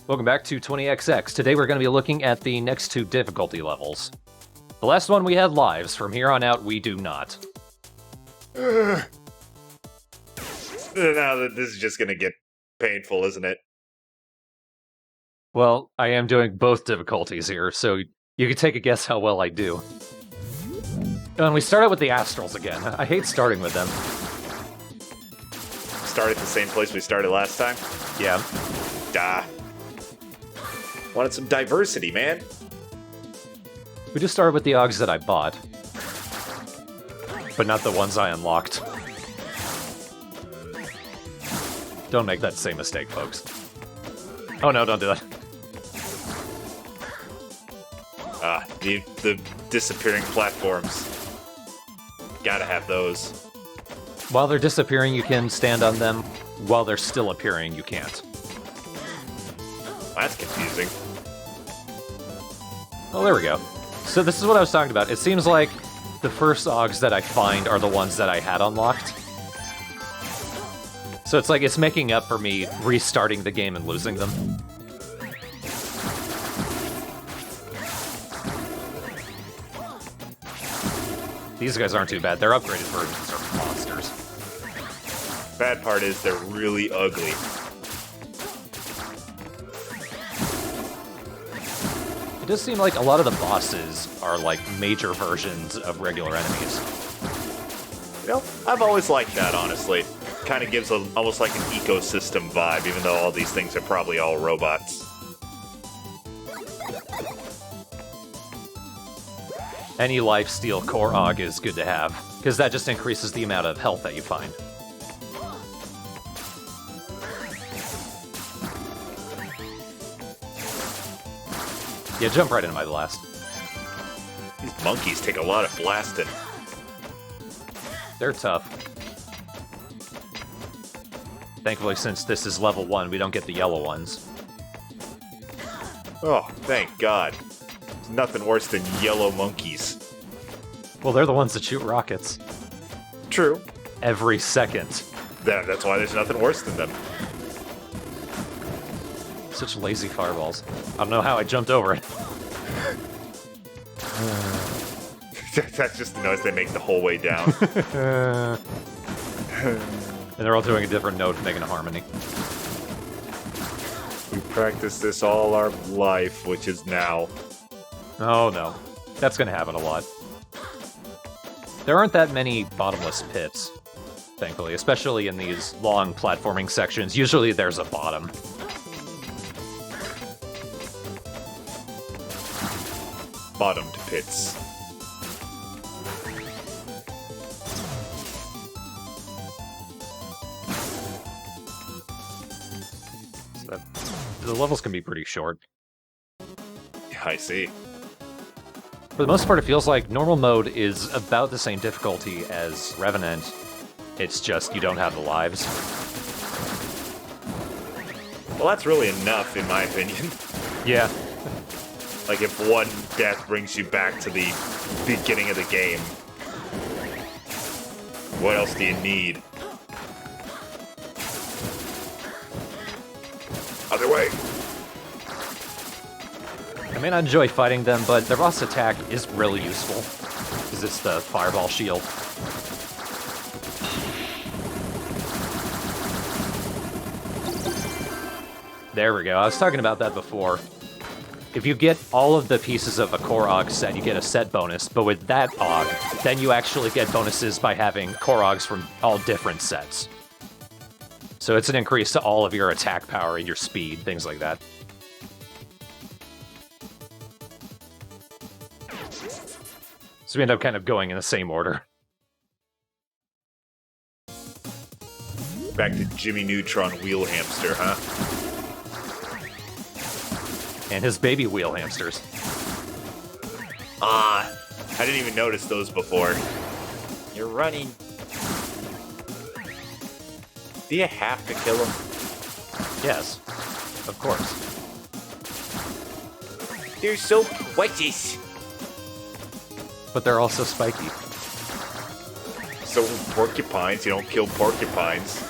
Welcome back to 20XX. Today we're going to be looking at the next two difficulty levels. The last one we had lives. From here on out, we do not. Now this is just going to get painful, isn't it? Well, I am doing both difficulties here, so you can take a guess how well I do. And we start out with the Astrals again. I hate starting with them. Start at the same place we started last time? Yeah. Duh. Wanted some diversity, man. We just started with the Augs that I bought. But not the ones I unlocked. Don't make that same mistake, folks. Oh no, don't do that. The disappearing platforms. Gotta have those. While they're disappearing, you can stand on them. While they're still appearing, you can't. That's confusing. Oh, there we go. So this is what I was talking about. It seems like the first Augs that I find are the ones that I had unlocked. So it's like it's making up for me restarting the game and losing them. These guys aren't too bad. They're upgraded versions of monsters. Bad part is they're really ugly. It does seem like a lot of the bosses are like major versions of regular enemies. You know, I've always liked that, honestly. Kind of gives almost like an ecosystem vibe, even though all these things are probably all robots. Any lifesteal core Aug is good to have, because that just increases the amount of health that you find. Yeah, jump right into my blast. These monkeys take a lot of blasting. They're tough. Thankfully, since this is level 1, we don't get the yellow ones. Oh, thank God. There's nothing worse than yellow monkeys. Well, they're the ones that shoot rockets. True. Every second. That's why there's nothing worse than them. Such lazy fireballs. I don't know how I jumped over it. That's just the noise they make the whole way down. And they're all doing a different note, making a harmony. We practiced this all our life, which is now. Oh no. That's gonna happen a lot. There aren't that many bottomless pits, thankfully, especially in these long platforming sections. Usually there's a bottom. Bottomed pits. So the levels can be pretty short. Yeah, I see. For the most part, it feels like normal mode is about the same difficulty as Revenant. It's just you don't have the lives. Well, that's really enough, in my opinion. Yeah. Like, if one death brings you back to the beginning of the game, what else do you need? Other way. I may not enjoy fighting them, but their boss attack is really useful, because it's the fireball shield. There we go. I was talking about that before. If you get all of the pieces of a core Aug set, you get a set bonus, but with that Aug, then you actually get bonuses by having core Augs from all different sets. So it's an increase to all of your attack power and your speed, things like that. So we end up kind of going in the same order. Back to Jimmy Neutron Wheel Hamster, huh? And his baby wheel hamsters. I didn't even notice those before. You're running. Do you have to kill him? Yes, of course. They're so precious. But they're also spiky. So porcupines, you don't kill porcupines.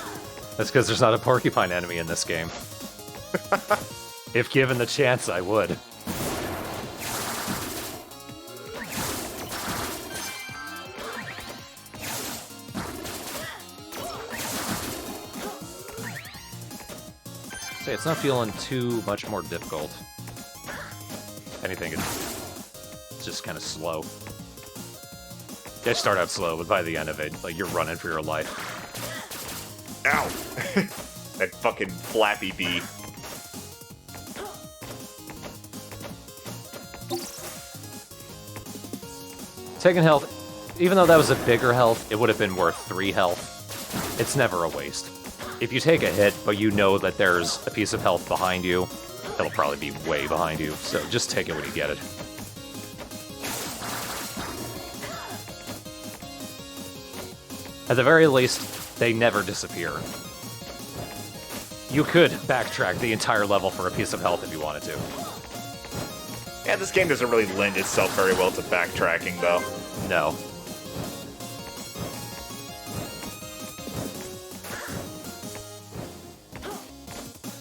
That's because there's not a porcupine enemy in this game. If given the chance, I would. Say, it's not feeling too much more difficult. Anything, it's just kind of slow. They start out slow, but by the end of it, like, you're running for your life. Ow! That fucking flappy bee. Taking health, even though that was a bigger health, it would have been worth 3 health. It's never a waste. If you take a hit, but you know that there's a piece of health behind you, it'll probably be way behind you, so just take it when you get it. At the very least, they never disappear. You could backtrack the entire level for a piece of health if you wanted to. Yeah, this game doesn't really lend itself very well to backtracking, though. No.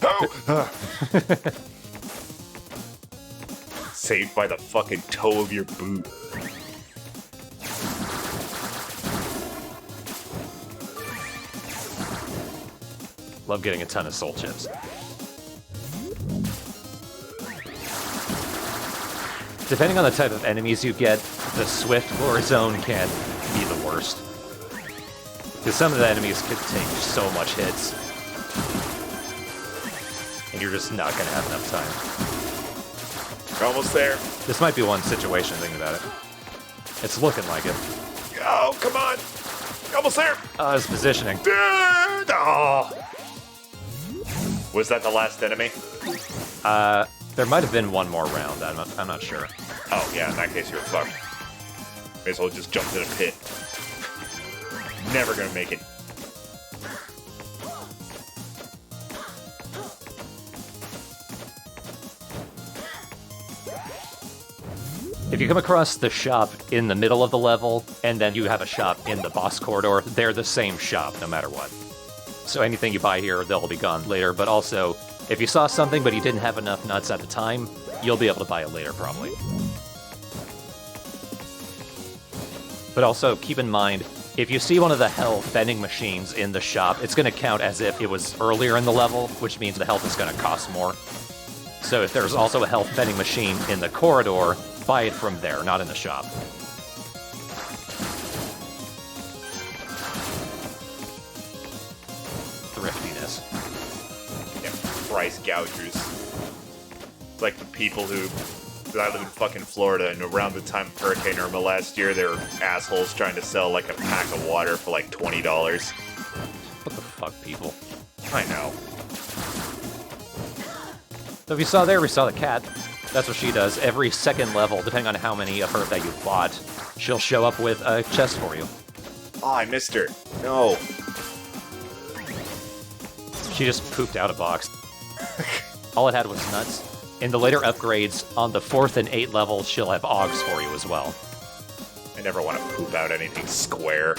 Oh! Saved by the fucking toe of your boot. Love getting a ton of soul chips. Depending on the type of enemies you get, the swift lore zone can be the worst. Because some of the enemies could take so much hits. And you're just not going to have enough time. You're almost there. This might be one situation, thinking about it. It's looking like it. Oh, come on! You're almost there! His positioning. Oh. Was that the last enemy? There might have been one more round, I'm not sure. Oh, yeah, in that case you're fucked. May as well just jump to the pit. Never gonna make it. If you come across the shop in the middle of the level, and then you have a shop in the boss corridor, they're the same shop no matter what. So anything you buy here, they'll be gone later, but also, if you saw something but you didn't have enough nuts at the time, you'll be able to buy it later, probably. But also, keep in mind, if you see one of the health vending machines in the shop, it's going to count as if it was earlier in the level, which means the health is going to cost more. So if there's also a health vending machine in the corridor, buy it from there, not in the shop. Thriftiness. Yeah, price gougers. It's like the people who... I live in fucking Florida, and around the time of Hurricane Irma last year, there were assholes trying to sell like a pack of water for like $20. What the fuck, people? I know. So if you saw there, we saw the cat. That's what she does. Every second level, depending on how many of her that you bought, she'll show up with a chest for you. Oh, I missed her. No. She just pooped out a box. All it had was nuts. In the later upgrades, on the 4th and 8th levels, she'll have augs for you as well. I never want to poop out anything square.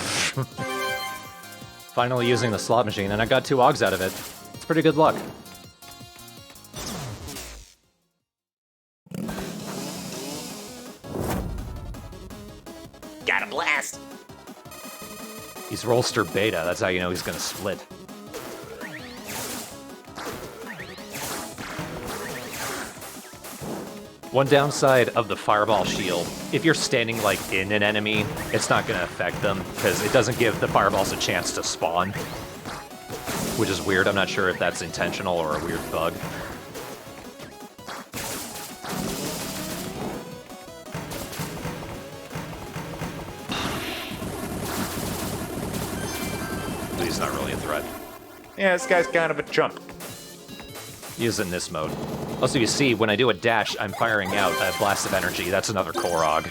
Finally using the slot machine, and I got 2 augs out of it. It's pretty good luck. Got a blast! He's Rollster Beta, that's how you know he's gonna split. One downside of the fireball shield, if you're standing like in an enemy, it's not gonna affect them, because it doesn't give the fireballs a chance to spawn. Which is weird, I'm not sure if that's intentional or a weird bug. But he's not really a threat. Yeah, this guy's kind of a chump. He is in this mode. Also, you see, when I do a dash, I'm firing out a blast of energy. That's another Korog.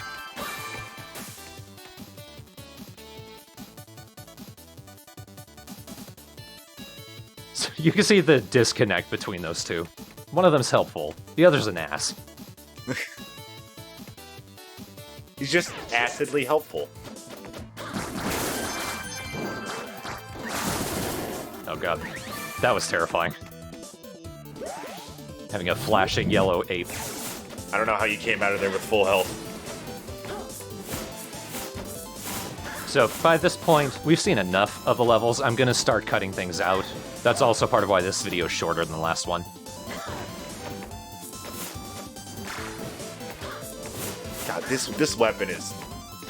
So you can see the disconnect between those two. One of them's helpful. The other's an ass. He's just acidly helpful. Oh god. That was terrifying. Having a flashing yellow ape. I don't know how you came out of there with full health. So by this point, we've seen enough of the levels. I'm going to start cutting things out. That's also part of why this video is shorter than the last one. God, this weapon is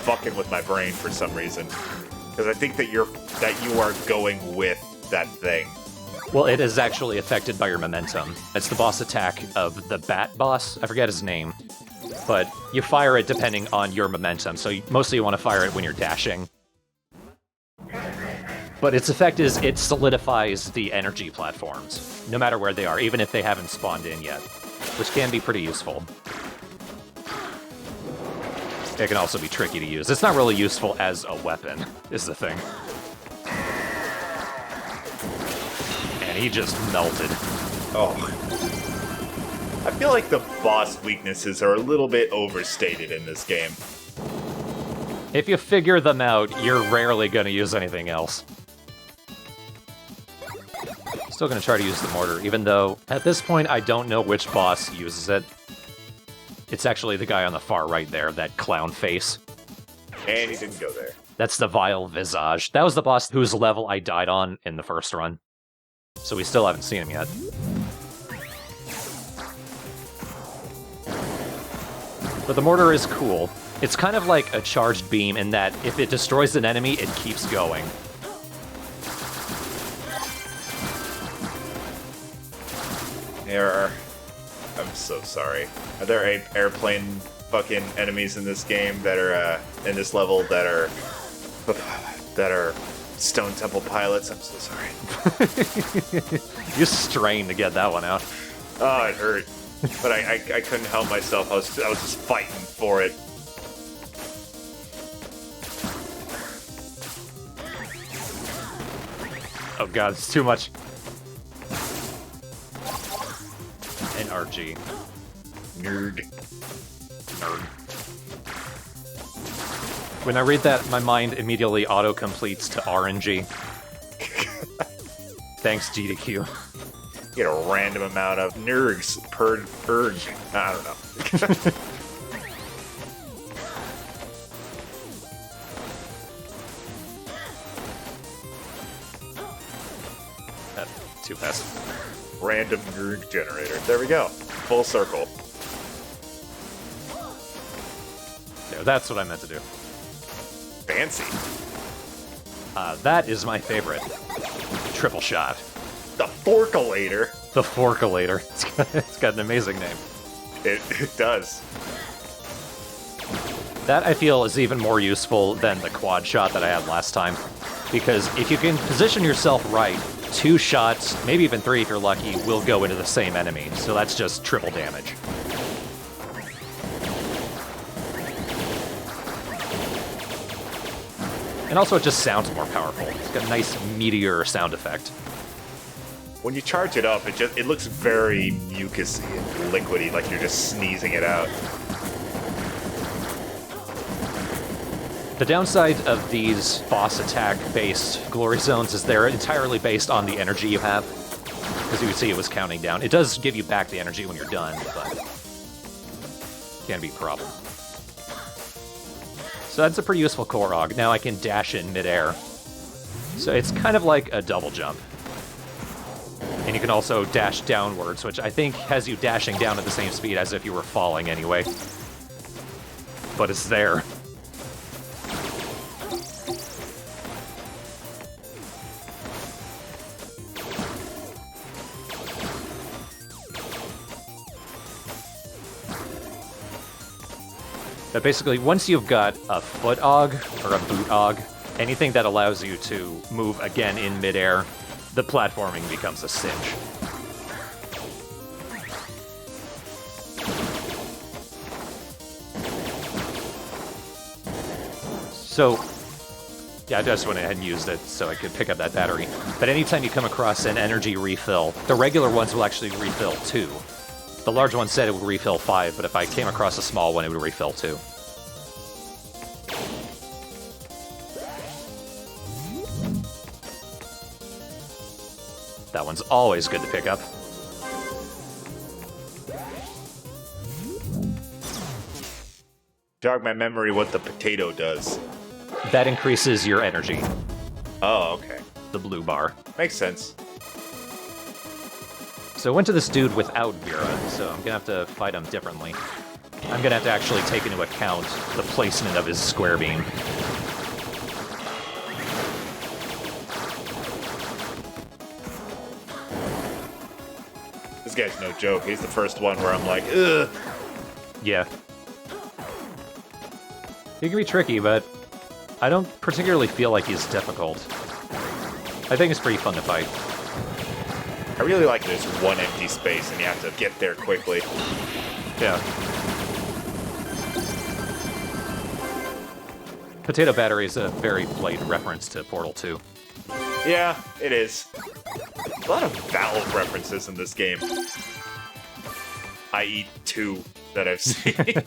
fucking with my brain for some reason. Because I think that you are going with that thing. Well, it is actually affected by your momentum. It's the boss attack of the bat boss. I forget his name. But you fire it depending on your momentum, so mostly you want to fire it when you're dashing. But its effect is it solidifies the energy platforms, no matter where they are, even if they haven't spawned in yet, which can be pretty useful. It can also be tricky to use. It's not really useful as a weapon, is the thing. And he just melted. Oh. I feel like the boss weaknesses are a little bit overstated in this game. If you figure them out, you're rarely going to use anything else. Still going to try to use the mortar, even though at this point I don't know which boss uses it. It's actually the guy on the far right there, that clown face. And he didn't go there. That's the Vile Visage. That was the boss whose level I died on in the first run. So we still haven't seen him yet. But the mortar is cool. It's kind of like a charged beam in that if it destroys an enemy, it keeps going. I'm so sorry. Are there airplane fucking enemies in this game that are, in this level that are Stone Temple pilots? I'm so sorry. You strained to get that one out. Oh, it hurt. But I couldn't help myself. I was just fighting for it. Oh god, it's too much. NRG. Nerd. When I read that, my mind immediately auto-completes to RNG. Thanks, GDQ. You get a random amount of nerds per urge. I don't know. Too fast. Random nerd generator. There we go. Full circle. There, that's what I meant to do. Fancy. That is my favorite. Triple shot. The Forkulator. The Forkulator. It's got an amazing name. It does. That, I feel, is even more useful than the quad shot that I had last time. Because if you can position yourself right, 2 shots, maybe even 3 if you're lucky, will go into the same enemy. So that's just triple damage. And also it just sounds more powerful. It's got a nice meteor sound effect. When you charge it up, it looks very mucusy and liquidy, like you're just sneezing it out. The downside of these boss attack-based glory zones is they're entirely based on the energy you have. As you can see, it was counting down. It does give you back the energy when you're done, but it can be a problem. So that's a pretty useful Korog. Now I can dash in midair. So it's kind of like a double jump. And you can also dash downwards, which I think has you dashing down at the same speed as if you were falling anyway. But it's there. But basically, once you've got a foot og, or a boot og, anything that allows you to move again in midair, the platforming becomes a cinch. So, yeah, I just went ahead and used it so I could pick up that battery. But anytime you come across an energy refill, the regular ones will actually refill 2. The large one said it would refill 5, but if I came across a small one, it would refill 2. That one's always good to pick up. Jog my memory what the potato does. That increases your energy, Oh, okay. the blue bar. Makes sense. So I went to this dude without Vera, so I'm gonna have to fight him differently. I'm gonna have to actually take into account the placement of his square beam. This guy's no joke. He's the first one where I'm like, ugh. Yeah. He can be tricky, but I don't particularly feel like he's difficult. I think it's pretty fun to fight. I really like there's one empty space and you have to get there quickly. Yeah. Potato Battery is a very blatant reference to Portal 2. Yeah, it is. A lot of Valve references in this game. I.e. 2 that I've seen.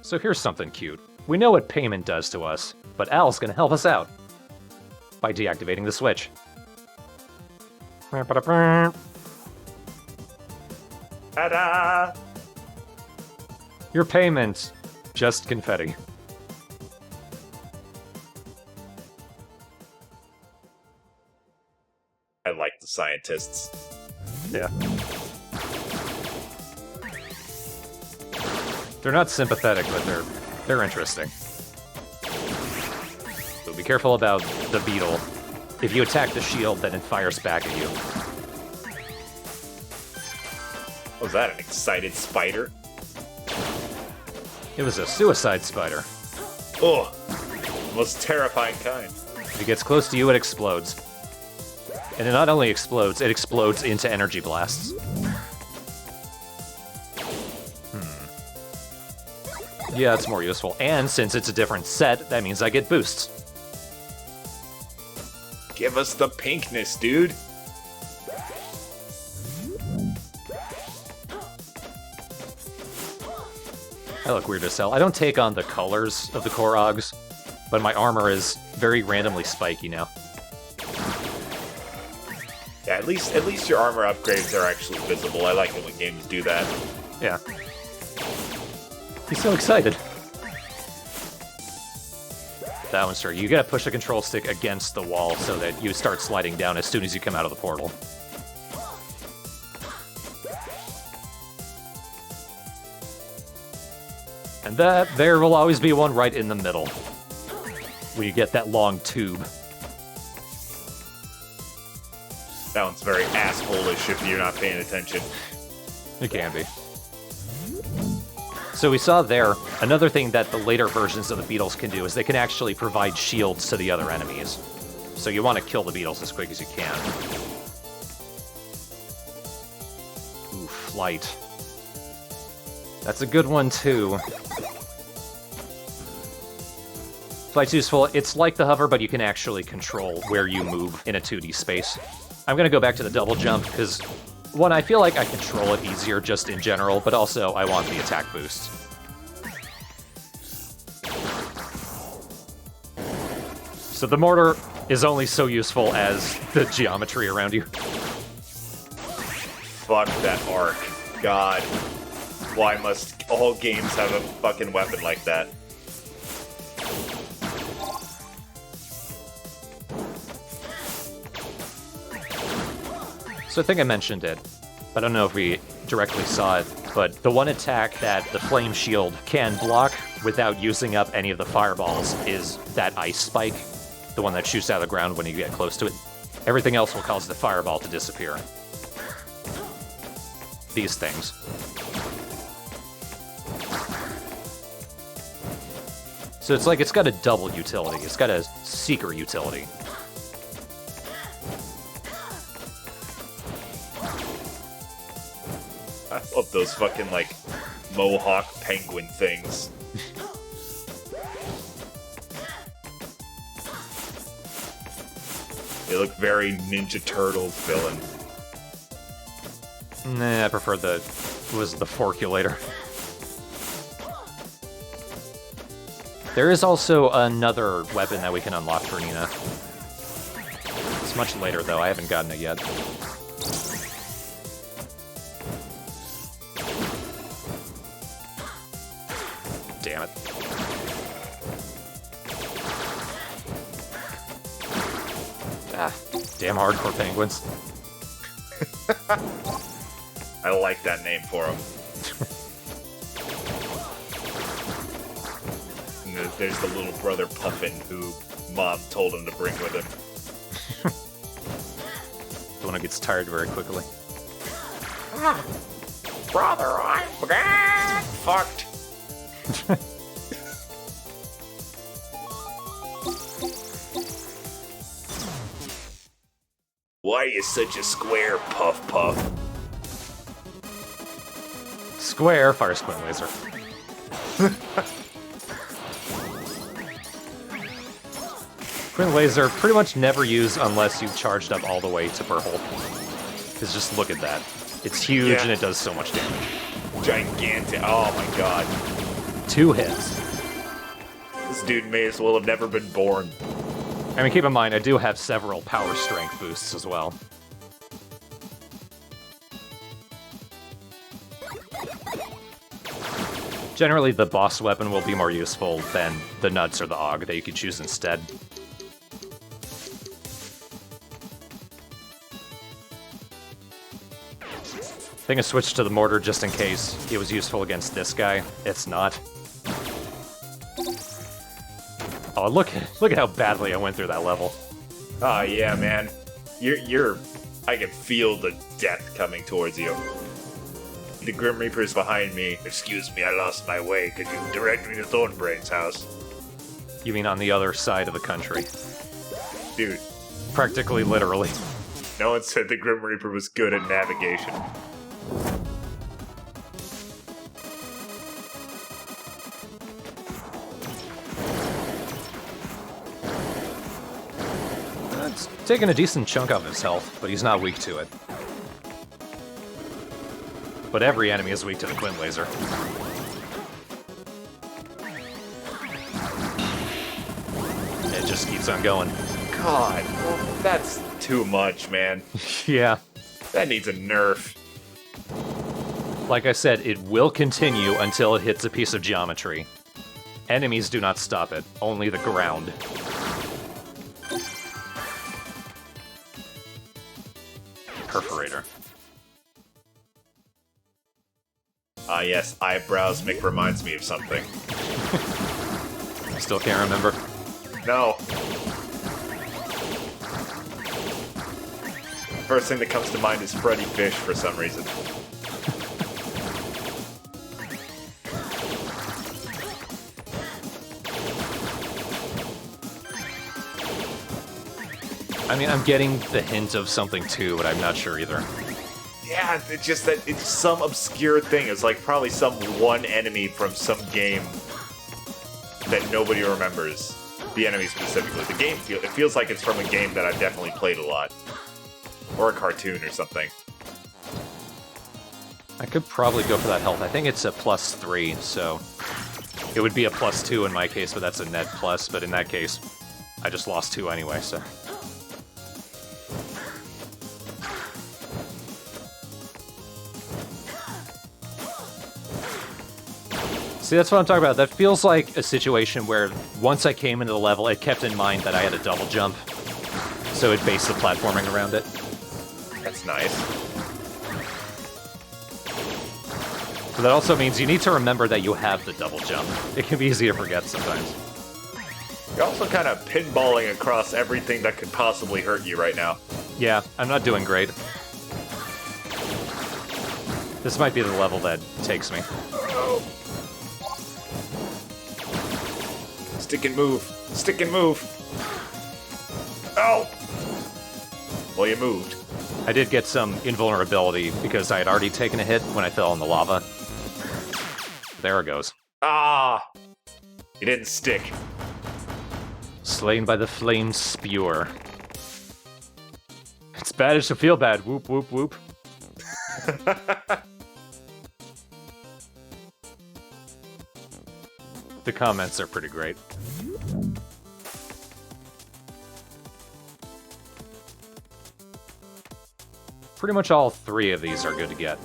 So here's something cute. We know what payment does to us, but Al's gonna help us out by deactivating the switch. Ta-da! Your payment, just confetti. I like the scientists. Yeah. They're not sympathetic, but they're interesting. So be careful about the beetle. If you attack the shield, then it fires back at you. Was that an excited spider? It was a suicide spider. Oh, most terrifying kind. If it gets close to you, it explodes. And it not only explodes, it explodes into energy blasts. Yeah, it's more useful. And since it's a different set, that means I get boosts. Give us the pinkness, dude. I look weird as hell. I don't take on the colors of the Korogs, but my armor is very randomly spiky now. Yeah, at least your armor upgrades are actually visible. I like it when games do that. Yeah. He's so excited. That one's true. You gotta push the control stick against the wall so that you start sliding down as soon as you come out of the portal. And there will always be one right in the middle, where you get that long tube. That one's very asshole-ish if you're not paying attention. It can be. So we saw there, another thing that the later versions of the beetles can do is they can actually provide shields to the other enemies. So you want to kill the beetles as quick as you can. Ooh, flight. That's a good one, too. Flight's useful. It's like the hover, but you can actually control where you move in a 2D space. I'm going to go back to the double jump, because, one, I feel like I control it easier just in general, but also I want the attack boost. So the mortar is only so useful as the geometry around you. Fuck that arc. God. Why must all games have a fucking weapon like that? So I think I mentioned it. I don't know if we directly saw it, but the one attack that the flame shield can block without using up any of the fireballs is that ice spike, the one that shoots out of the ground when you get close to it. Everything else will cause the fireball to disappear. These things. So it's like it's got a double utility. It's got a seeker utility. I love those fucking, like, mohawk penguin things. They look very Ninja Turtles villain. Nah, I prefer the Forculator. There is also another weapon that we can unlock for Nina. It's much later, though. I haven't gotten it yet. Ah, damn hardcore penguins. I like that name for him. And there's the little brother Puffin who Mom told him to bring with him. The one who gets tired very quickly. Brother, I'm fucked. Why are you such a square, Puff Puff? Square, fire squint laser. Squint laser, pretty much never use unless you've charged up all the way to purple. Because just look at that. It's huge and it does so much damage. Gigantic. Oh my god. 2 hits. This dude may as well have never been born. I mean, keep in mind, I do have several power strength boosts as well. Generally, the boss weapon will be more useful than the nuts or the AUG that you could choose instead. I think I switched to the mortar just in case it was useful against this guy. It's not. Oh, look at how badly I went through that level. Oh yeah, man. You're I can feel the death coming towards you. The Grim Reaper's behind me. Excuse me, I lost my way. Could you direct me to Thornbrain's house? You mean on the other side of the country? Dude, Practically, literally. no one said the Grim Reaper was good at navigation. It's taking a decent chunk of his health, but he's not weak to it. But every enemy is weak to the Quint Laser. It just keeps on going. God, well, that's too much, man. Yeah. That needs a nerf. Like I said, it will continue until it hits a piece of geometry. Enemies do not stop it, only the ground. Perforator. Ah, yes, eyebrows Mick reminds me of something. Still can't remember. No. First thing that comes to mind is Freddy Fish for some reason. I mean, I'm getting the hint of something too, but I'm not sure either. Yeah, it's just that it's some obscure thing. It's like probably some one enemy from some game that nobody remembers. The enemy specifically. The game, it feels like it's from a game that I've definitely played a lot. Or a cartoon or something. I could probably go for that health. I think it's a +3, so it would be a +2 in my case, but that's a net plus. But in that case, I just lost 2 anyway, so... See, that's what I'm talking about. That feels like a situation where once I came into the level, it kept in mind that I had a double jump. So it based the platforming around it. That's nice. So that also means you need to remember that you have the double jump. It can be easy to forget sometimes. You're also kind of pinballing across everything that could possibly hurt you right now. Yeah, I'm not doing great. This might be the level that takes me. Stick and move. Stick and move. Ow! Well, you moved. I did get some invulnerability because I had already taken a hit when I fell in the lava. There it goes. Ah! You didn't stick. Slain by the flame spewer. It's bad as to feel bad. Whoop, whoop, whoop. The comments are pretty great. Pretty much all 3 of these are good to get.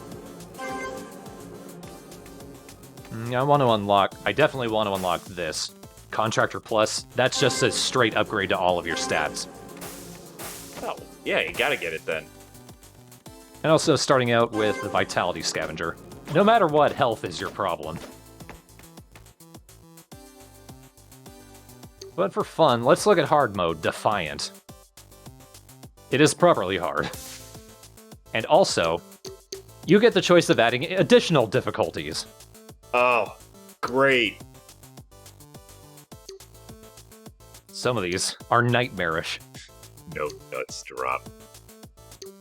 I want to unlock... I definitely want to unlock this. Contractor Plus. That's just a straight upgrade to all of your stats. Oh, yeah, you gotta get it then. And also starting out with the Vitality Scavenger. No matter what, health is your problem. But for fun, let's look at hard mode, Defiant. It is properly hard. And also, you get the choice of adding additional difficulties. Oh, great. Some of these are nightmarish. No nuts drop.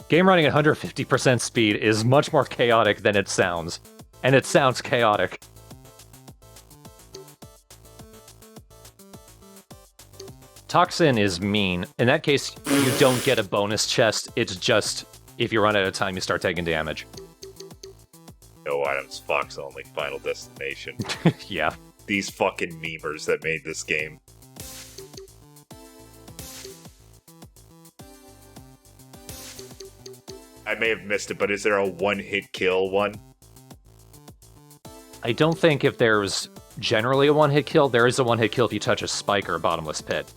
Game running at 150% speed is much more chaotic than it sounds. And it sounds chaotic. Toxin is mean. In that case, you don't get a bonus chest. It's just, if you run out of time, you start taking damage. No items, Fox only, Final Destination. Yeah. These fucking memers that made this game. I may have missed it, but is there a one-hit kill one? I don't think if there's generally a one-hit kill, there is a one-hit kill if you touch a spike or a bottomless pit.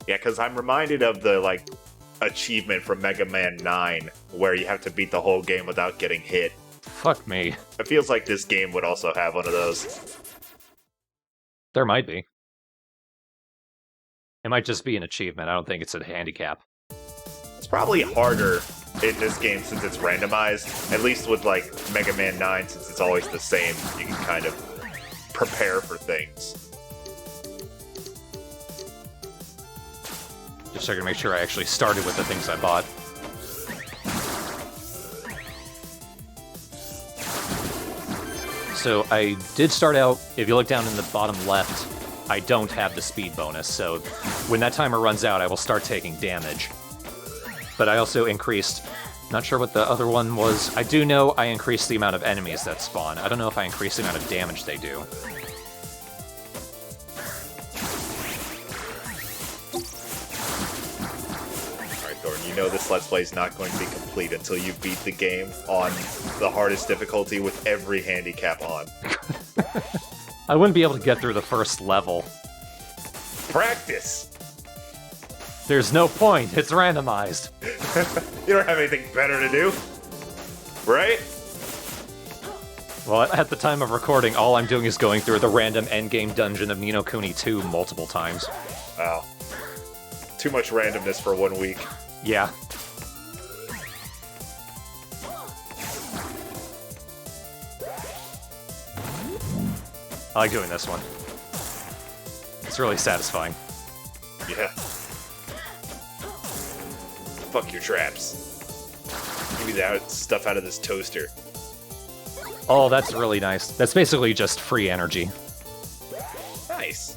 Yeah, because I'm reminded of the, like, achievement from Mega Man 9, where you have to beat the whole game without getting hit. Fuck me. It feels like this game would also have one of those. There might be. It might just be an achievement. I don't think it's a handicap. It's probably harder in this game since it's randomized. At least with, like, Mega Man 9, since it's always the same, you can kind of prepare for things. Just checking to make sure I actually started with the things I bought. So I did start out, if you look down in the bottom left, I don't have the speed bonus, so when that timer runs out, I will start taking damage. But I also increased, not sure what the other one was. I do know I increased the amount of enemies that spawn. I don't know if I increased the amount of damage they do. You know this Let's Play is not going to be complete until you beat the game on the hardest difficulty with every handicap on. I wouldn't be able to get through the first level. Practice! There's no point, it's randomized. You don't have anything better to do, right? Well, at the time of recording, all I'm doing is going through the random endgame dungeon of Ni no Kuni 2 multiple times. Wow. Too much randomness for 1 week. Yeah. I like doing this one. It's really satisfying. Yeah. Fuck your traps. Give me that stuff out of this toaster. Oh, that's really nice. That's basically just free energy. Nice.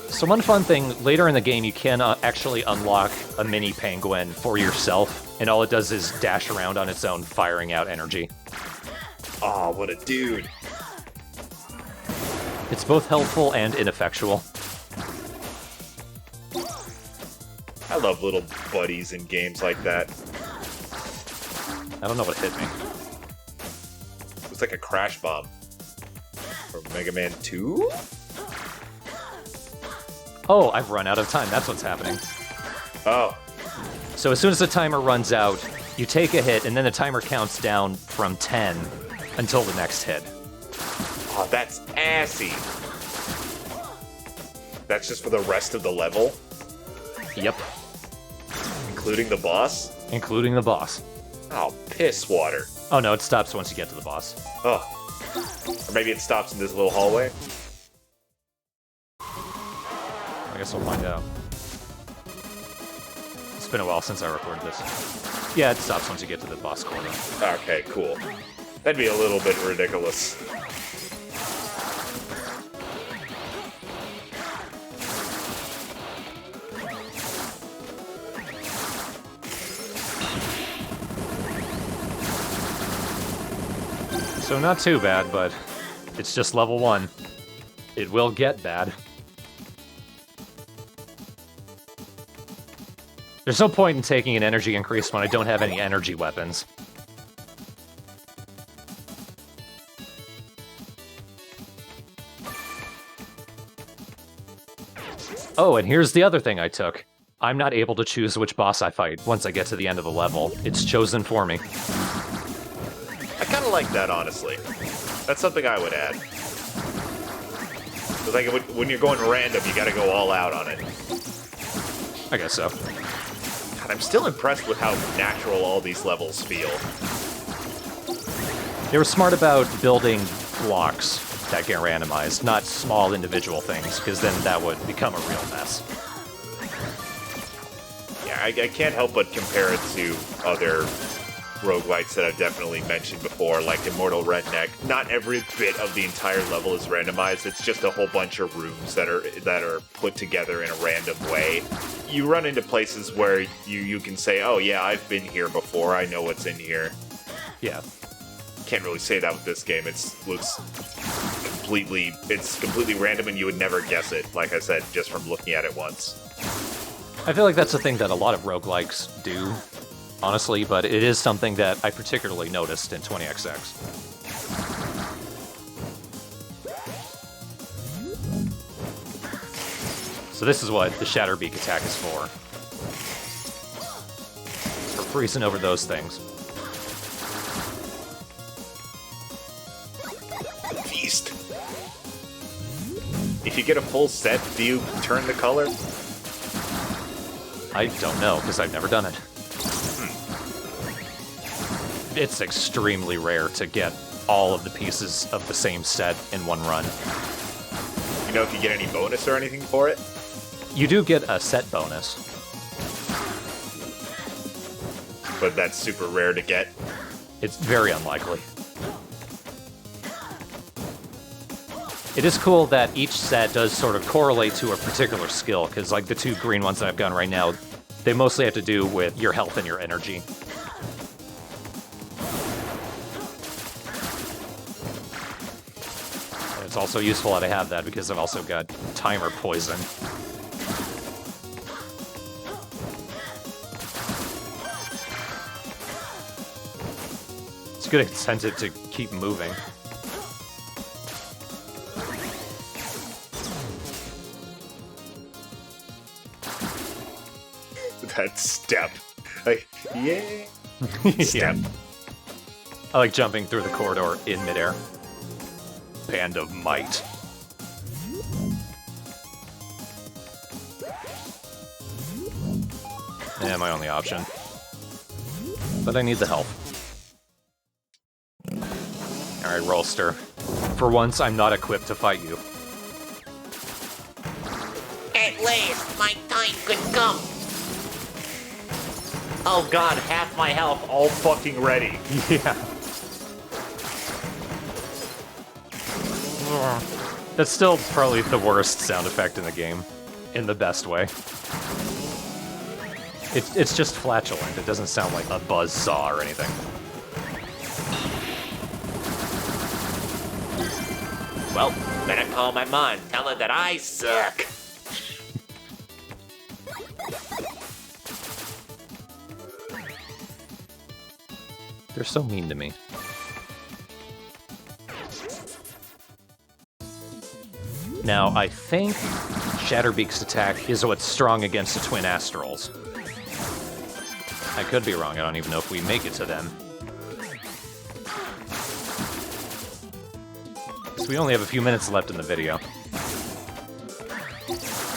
So one fun thing, later in the game you can actually unlock a mini penguin for yourself, and all it does is dash around on its own, firing out energy. Aw, what a dude. It's both helpful and ineffectual. I love little buddies in games like that. I don't know what hit me. It's like a crash bomb. From Mega Man 2? Oh, I've run out of time. That's what's happening. Oh. So as soon as the timer runs out, you take a hit, and then the timer counts down from 10 until the next hit. Oh, that's assy. That's just for the rest of the level? Yep. Including the boss? Including the boss. Oh, piss water. Oh no, it stops once you get to the boss. Oh. Or maybe it stops in this little hallway? I guess we'll find out. It's been a while since I recorded this. Yeah, it stops once you get to the boss corner. Okay, cool. That'd be a little bit ridiculous. So not too bad, but it's just level 1. It will get bad. There's no point in taking an energy increase when I don't have any energy weapons. Oh, and here's the other thing I took. I'm not able to choose which boss I fight once I get to the end of the level. It's chosen for me. I kind of like that, honestly. That's something I would add. It's like when you're going random, you gotta go all out on it. I guess so. God, I'm still impressed with how natural all these levels feel. They were smart about building blocks that get randomized, not small individual things, because then that would become a real mess. Yeah, I can't help but compare it to other roguelites that I've definitely mentioned before, like Immortal Redneck. Not every bit of the entire level is randomized. It's just a whole bunch of rooms that are put together in a random way. You run into places where you can say, oh yeah, I've been here before, I know what's in here. Yeah. Can't really say that with this game. It's completely random and you would never guess it, like I said, just from looking at it once. I feel like that's a thing that a lot of roguelikes do, honestly, but it is something that I particularly noticed in 20XX. So this is what the Shatterbeak attack is for. It's for freezing over those things. Feast. If you get a full set, do you turn the color? I don't know, because I've never done it. It's extremely rare to get all of the pieces of the same set in one run. You know if you get any bonus or anything for it? You do get a set bonus. But that's super rare to get. It's very unlikely. It is cool that each set does sort of correlate to a particular skill, because like the two green ones that I've gotten right now, they mostly have to do with your health and your energy. And it's also useful that I have that because I've also got timer poison. It's a good incentive to keep moving. That step. Like, yeah. Step. Yeah. I like jumping through the corridor in midair. Band of Might. Yeah, my only option. But I need the help. Alright, Rollster. For once, I'm not equipped to fight you. At last, my time could come. Oh god, half my health. All fucking ready. Yeah. That's still probably the worst sound effect in the game. In the best way. It's just flatulent. It doesn't sound like a buzzsaw or anything. Well, better call my mom. Tell her that I suck. They're so mean to me. Now, I think Shatterbeak's attack is what's strong against the Twin Astrals. I could be wrong, I don't even know if we make it to them. So we only have a few minutes left in the video.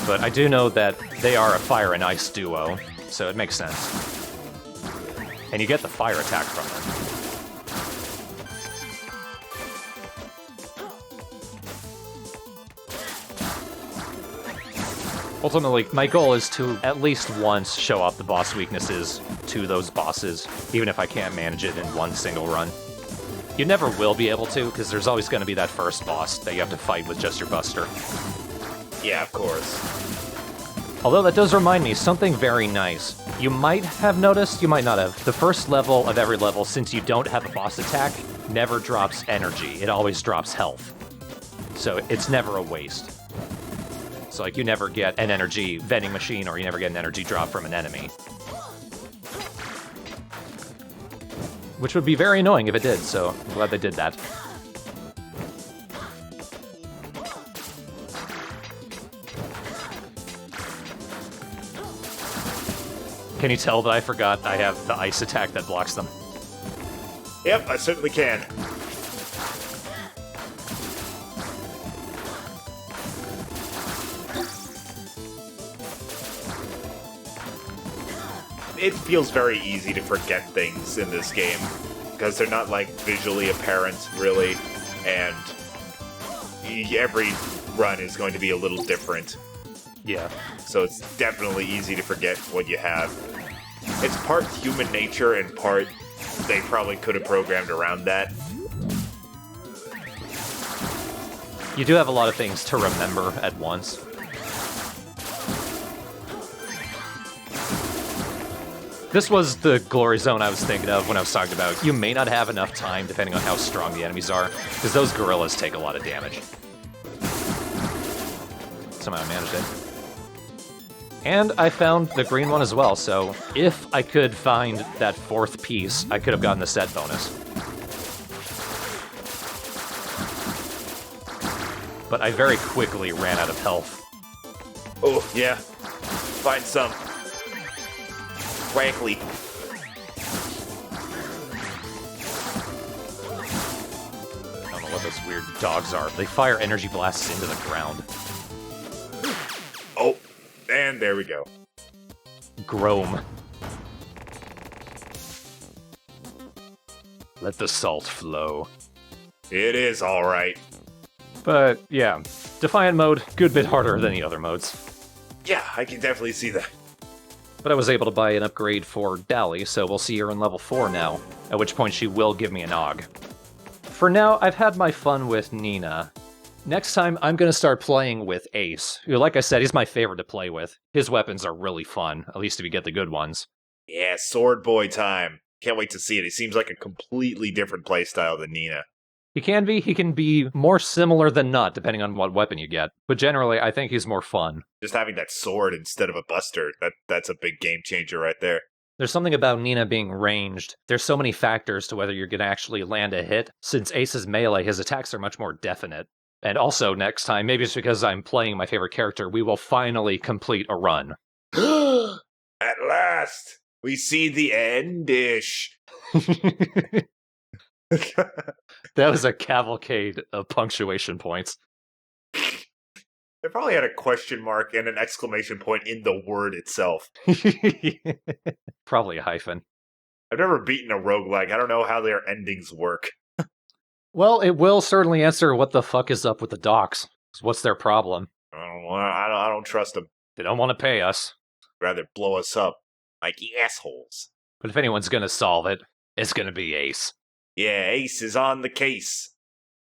But I do know that they are a fire and ice duo, so it makes sense. And you get the fire attack from them. Ultimately, my goal is to at least once show off the boss weaknesses to those bosses, even if I can't manage it in one single run. You never will be able to, because there's always going to be that first boss that you have to fight with just your Buster. Yeah, of course. Although that does remind me, something very nice. You might have noticed, you might not have. The first level of every level, since you don't have a boss attack, never drops energy. It always drops health. So it's never a waste. So like you never get an energy vending machine or you never get an energy drop from an enemy. Which would be very annoying if it did, so I'm glad they did that. Can you tell that I forgot I have the ice attack that blocks them? Yep, I certainly can. It feels very easy to forget things in this game, because they're not, like, visually apparent, really, and every run is going to be a little different. Yeah. So it's definitely easy to forget what you have. It's part human nature and part they probably could have programmed around that. You do have a lot of things to remember at once. This was the glory zone I was thinking of when I was talking about you may not have enough time depending on how strong the enemies are, because those gorillas take a lot of damage. Somehow I managed it. And I found the green one as well, so if I could find that fourth piece, I could have gotten the set bonus. But I very quickly ran out of health. Oh, yeah. Find some. Frankly. I don't know what those weird dogs are. They fire energy blasts into the ground. Oh, and there we go. Grome. Let the salt flow. It is alright. But, yeah. Defiant mode, good bit harder than the other modes. Yeah, I can definitely see that. But I was able to buy an upgrade for Dally, so we'll see her in level 4 now, at which point she will give me an AUG. For now, I've had my fun with Nina. Next time, I'm going to start playing with Ace, who, like I said, he's my favorite to play with. His weapons are really fun, at least if you get the good ones. Yeah, Sword Boy time. Can't wait to see it. He seems like a completely different playstyle than Nina. He can be more similar than not, depending on what weapon you get. But generally, I think he's more fun. Just having that sword instead of a buster, that's a big game changer right there. There's something about Nina being ranged. There's so many factors to whether you're going to actually land a hit. Since Ace is melee, his attacks are much more definite. And also, next time, maybe it's because I'm playing my favorite character, we will finally complete a run. At last, we see the end-ish. That was a cavalcade of punctuation points. They probably had a question mark and an exclamation point in the word itself. Probably a hyphen. I've never beaten a roguelike. I don't know how their endings work. Well, it will certainly answer what the fuck is up with the docs. What's their problem? I don't trust them. They don't want to pay us. Rather blow us up like assholes. But if anyone's gonna solve it, it's gonna be Ace. Yeah, Ace is on the case.